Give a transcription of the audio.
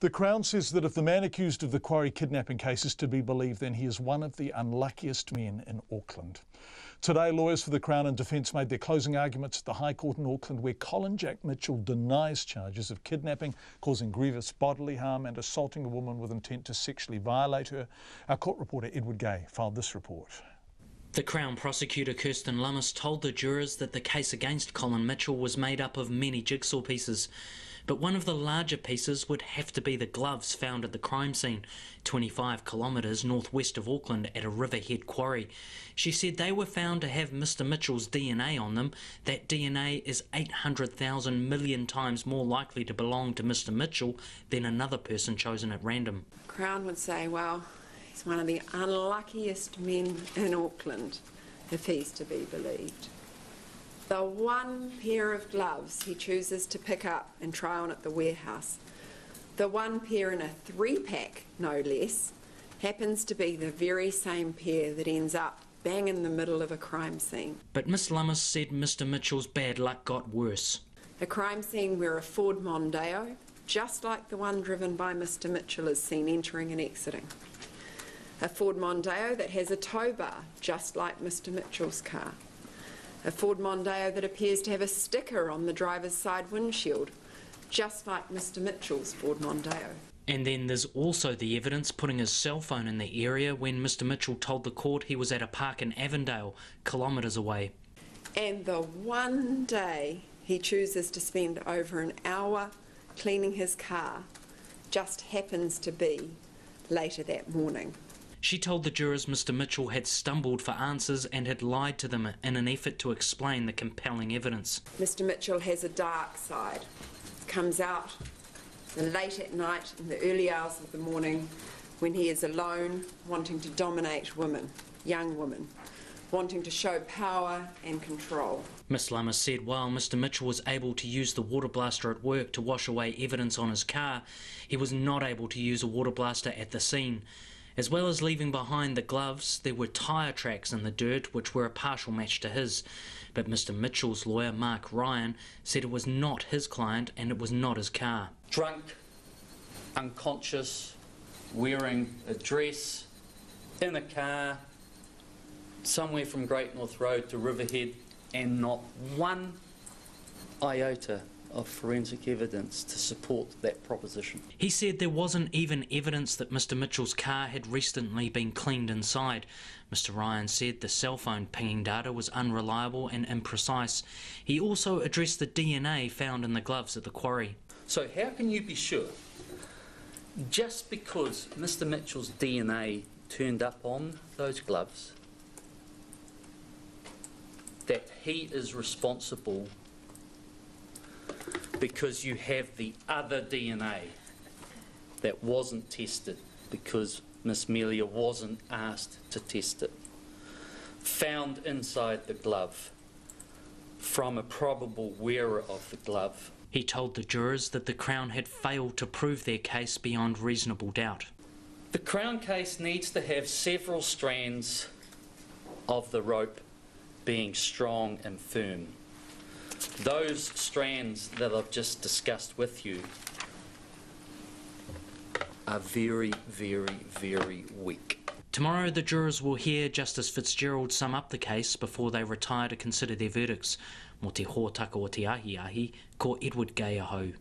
The Crown says that if the man accused of the Quarry kidnapping case is to be believed, then he is one of the unluckiest men in Auckland. Today, lawyers for the Crown and Defence made their closing arguments at the High Court in Auckland, where Colin Mitchell denies charges of kidnapping, causing grievous bodily harm and assaulting a woman with intent to sexually violate her. Our court reporter Edward Gay filed this report. The Crown prosecutor Kirsten Lummis told the jurors that the case against Colin Mitchell was made up of many jigsaw pieces, but one of the larger pieces would have to be the gloves found at the crime scene, 25 kilometres northwest of Auckland at a riverhead quarry. She said they were found to have Mr Mitchell's DNA on them. That DNA is 800,000 million times more likely to belong to Mr Mitchell than another person chosen at random. Crown would say, well, he's one of the unluckiest men in Auckland, if he's to be believed. The one pair of gloves he chooses to pick up and try on at the warehouse, the one pair in a 3-pack, no less, happens to be the very same pair that ends up bang in the middle of a crime scene. But Miss Lummis said Mr Mitchell's bad luck got worse. A crime scene where a Ford Mondeo, just like the one driven by Mr Mitchell, is seen entering and exiting. A Ford Mondeo that has a tow bar, just like Mr Mitchell's car. A Ford Mondeo that appears to have a sticker on the driver's side windshield, just like Mr Mitchell's Ford Mondeo. And then there's also the evidence putting his cell phone in the area when Mr Mitchell told the court he was at a park in Avondale, kilometres away. And the one day he chooses to spend over an hour cleaning his car just happens to be later that morning. She told the jurors Mr Mitchell had stumbled for answers and had lied to them in an effort to explain the compelling evidence. Mr Mitchell has a dark side. Comes out late at night, in the early hours of the morning, when he is alone, wanting to dominate women, young women, wanting to show power and control. Miss Lummis said while Mr Mitchell was able to use the water blaster at work to wash away evidence on his car, he was not able to use a water blaster at the scene. As well as leaving behind the gloves, there were tyre tracks in the dirt which were a partial match to his. But Mr Mitchell's lawyer, Mark Ryan, said it was not his client and it was not his car. Drunk, unconscious, wearing a dress, in a car, somewhere from Great North Road to Riverhead, and not one iota of forensic evidence to support that proposition. He said there wasn't even evidence that Mr Mitchell's car had recently been cleaned inside. Mr Ryan said the cell phone pinging data was unreliable and imprecise. He also addressed the DNA found in the gloves at the quarry. So how can you be sure, just because Mr Mitchell's DNA turned up on those gloves, that he is responsible because you have the other DNA that wasn't tested because Miss Melia wasn't asked to test it, found inside the glove from a probable wearer of the glove? He told the jurors that the Crown had failed to prove their case beyond reasonable doubt. The Crown case needs to have several strands of the rope being strong and firm. Those strands that I've just discussed with you are very, very, very weak. Tomorrow the jurors will hear Justice Fitzgerald sum up the case before they retire to consider their verdicts. Mo te hōtaka o te ahi, ko Edward Gay ahau.